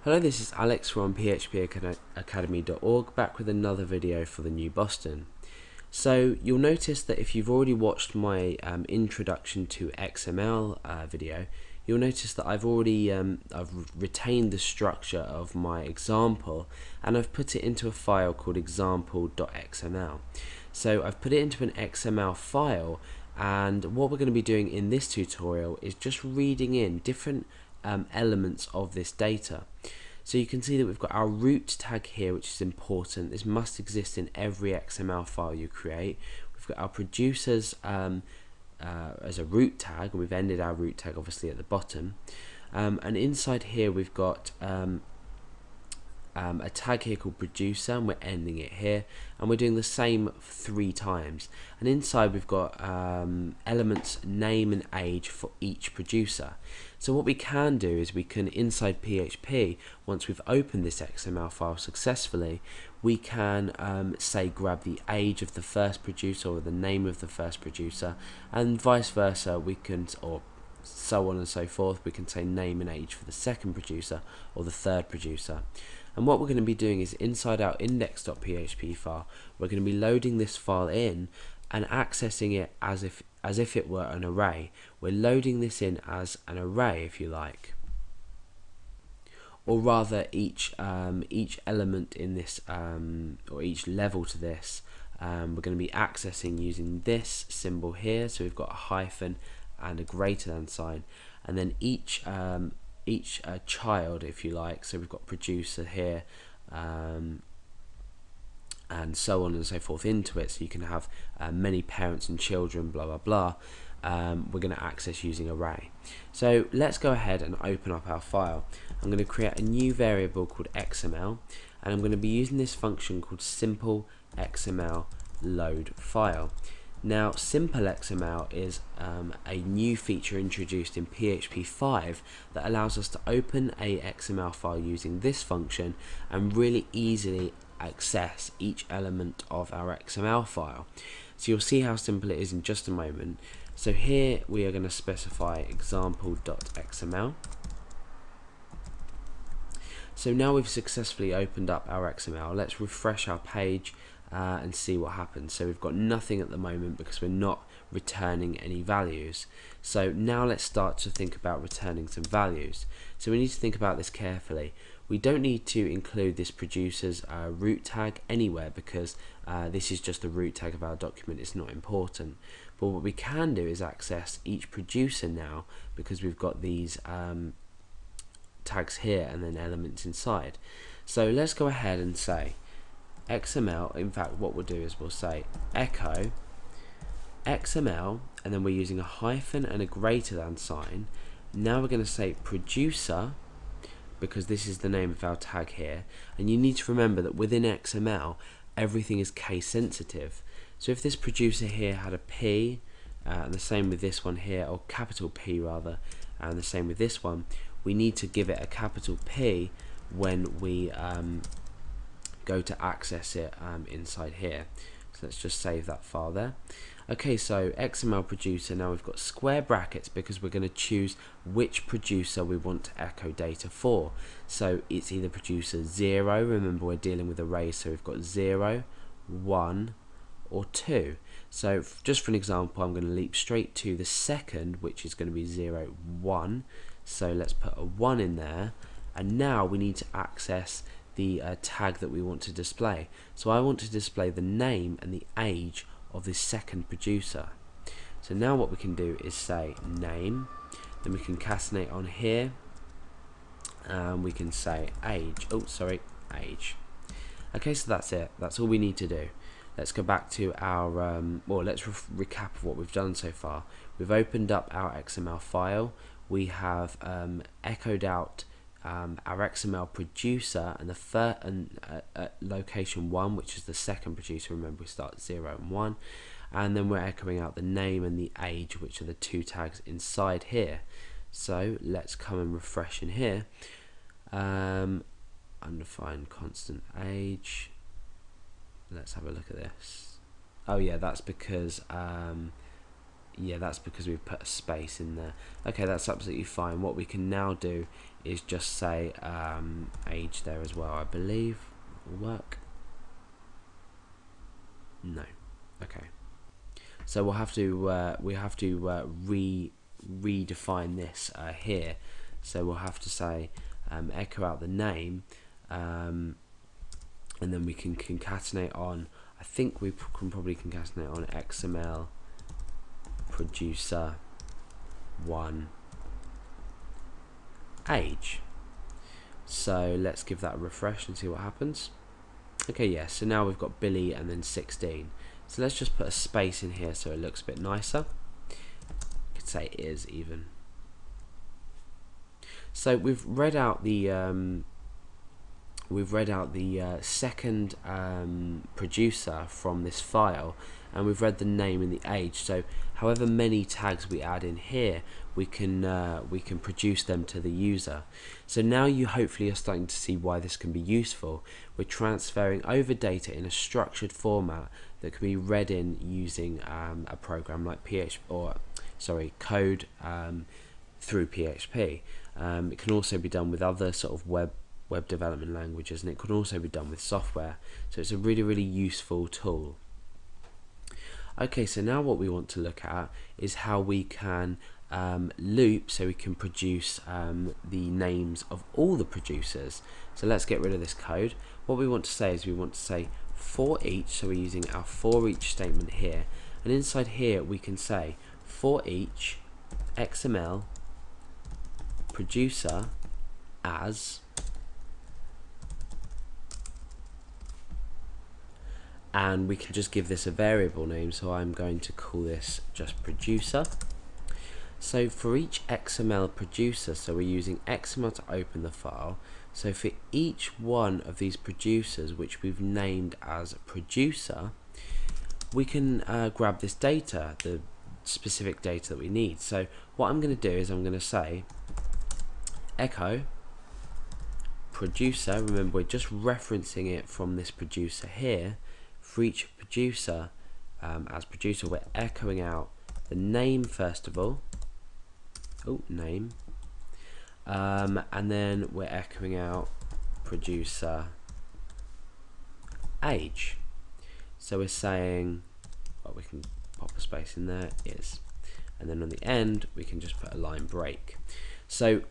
Hello, this is Alex from phpacademy.org, back with another video for the new Boston. So you'll notice that if you've already watched my introduction to XML video, you'll notice that I've retained the structure of my example and I've put it into a file called example.xml. So I've put it into an XML file, and what we're going to be doing in this tutorial is just reading in different elements of this data. So you can see that we've got our root tag here, which is important. This must exist in every XML file you create. We've got our producers as a root tag, and we've ended our root tag obviously at the bottom. And inside here we've got a tag here called producer, and we're ending it here, and we're doing the same 3 times. And inside we've got elements name and age for each producer. So what we can do is we can, inside PHP, once we've opened this XML file successfully, we can say grab the age of the first producer or the name of the first producer, and vice versa. We can, or so on and so forth, we can say name and age for the second producer or the third producer. And what we're going to be doing is inside our index.php file, we're going to be loading this file in and accessing it as if it were an array. We're loading this in as an array, if you like, or rather each element in this or each level to this, we're going to be accessing using this symbol here. So we've got a hyphen and a greater than sign, and then each child, if you like. So we've got producer here, and so on and so forth into it. So you can have many parents and children, blah blah blah. We're going to access using array. So let's go ahead and open up our file. I'm going to create a new variable called XML, and I'm going to be using this function called simple XML load file. Now, simple XML is a new feature introduced in PHP 5 that allows us to open a XML file using this function and really easily access each element of our XML file. So you'll see how simple it is in just a moment. So here we are going to specify example.xml. So now we've successfully opened up our XML. Let's refresh our page and see what happens. So we've got nothing at the moment because we're not returning any values. So now let's start to think about returning some values. So we need to think about this carefully. We don't need to include this producer's root tag anywhere because this is just the root tag of our document. It's not important. But what we can do is access each producer now, because we've got these tags here and then elements inside. So let's go ahead and say XML. In fact, what we'll do is we'll say echo XML, and then we're using a hyphen and a greater than sign. Now we're going to say producer, because this is the name of our tag here, and you need to remember that within XML everything is case sensitive. So if this producer here had a P, and the same with this one here, or capital P rather, and the same with this one, we need to give it a capital P when we go to access it inside here. So let's just save that file there. Okay, so XML producer, now we've got square brackets because we're going to choose which producer we want to echo data for. So it's either producer 0, remember we're dealing with arrays, so we've got 0, 1 or 2. So just for an example, I'm going to leap straight to the second, which is going to be 0, 1. So let's put a 1 in there, and now we need to access the tag that we want to display. So I want to display the name and the age of this second producer. So now what we can do is say name, then we can catenate on here, and we can say age. Oh, sorry, age. Okay, so that's it. That's all we need to do. Let's go back to our, well, let's recap of what we've done so far. We've opened up our XML file. We have echoed out our XML producer and the location 1, which is the second producer. Remember, we start 0 and 1, and then we're echoing out the name and the age, which are the 2 tags inside here. So let's come and refresh in here. Undefined constant age. Let's have a look at this. Oh yeah, that's because yeah, that's because we've put a space in there. Okay, that's absolutely fine. What we can now do is just say age there as well, I believe. Will work. No. Okay. So we'll have to redefine this here. So we'll have to say echo out the name, and then we can concatenate on. I think we can probably concatenate on XML producer 1 age. So let's give that a refresh and see what happens. Okay, yeah, so now we've got Billy and then 16. So let's just put a space in here so it looks a bit nicer. You could say is even. So we've read out the second producer from this file, and we've read the name and the age. So however many tags we add in here, we can produce them to the user. So now you hopefully are starting to see why this can be useful. We're transferring over data in a structured format that can be read in using a program like code through PHP. It can also be done with other sort of web development languages, and it can also be done with software. So it's a really useful tool. Okay, so now what we want to look at is how we can loop, so we can produce the names of all the producers. So let's get rid of this code. What we want to say is we want to say for each, so we're using our for each statement here, and inside here we can say for each XML producer as, and we can just give this a variable name, so I'm going to call this just producer. So for each XML producer, so we're using XML to open the file, so for each one of these producers which we've named as producer, we can grab this data, the specific data that we need. So what I'm going to do is I'm going to say echo producer. Remember, we're just referencing it from this producer here. For each producer, as producer, we're echoing out the name first of all. Name. And then we're echoing out producer age. So we're saying, well, we can pop a space in there, is, and then on the end we can just put a line break. So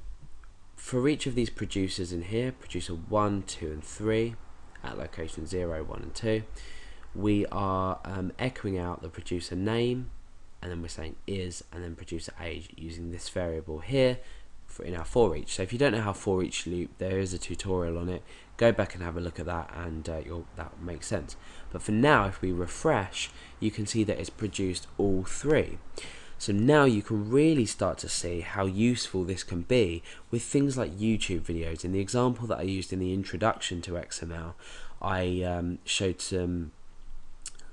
for each of these producers in here, producer 1, 2 and 3 at location 0, 1 and 2, we are echoing out the producer name, and then we're saying is, and then producer age using this variable here in our for each. So if you don't know how for each loop, there is a tutorial on it. Go back and have a look at that, and that makes sense. But for now, if we refresh, you can see that it's produced all 3. So now you can really start to see how useful this can be with things like YouTube videos. In the example that I used in the introduction to XML, I showed some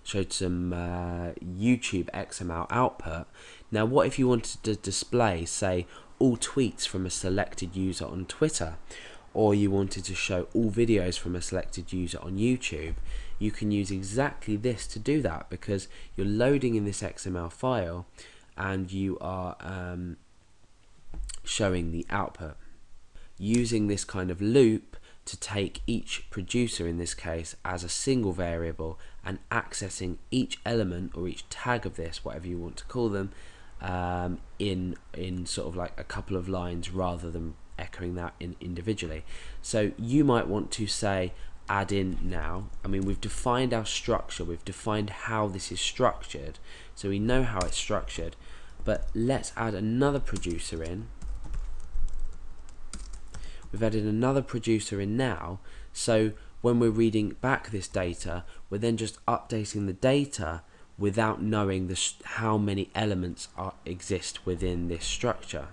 YouTube XML output. Now what if you wanted to display, say, all tweets from a selected user on Twitter, or you wanted to show all videos from a selected user on YouTube? You can use exactly this to do that, because you're loading in this XML file and you are showing the output. Using this kind of loop to take each producer, in this case, as a single variable, and accessing each element or each tag of this, whatever you want to call them, in sort of like a couple of lines rather than echoing that individually. So you might want to say add in now. I mean, we've defined our structure, we've defined how this is structured, so we know how it's structured, but let's add another producer in. We've added another producer in now, so when we're reading back this data, we're then just updating the data without knowing how many elements exist within this structure.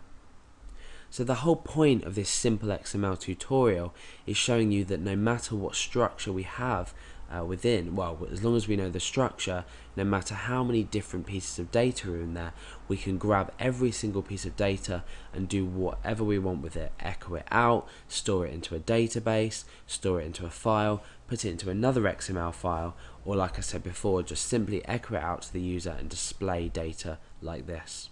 So the whole point of this simple XML tutorial is showing you that no matter what structure we have within, well, as long as we know the structure, no matter how many different pieces of data are in there, we can grab every single piece of data and do whatever we want with it. Echo it out, store it into a database, store it into a file, put it into another XML file, or like I said before, just simply echo it out to the user and display data like this.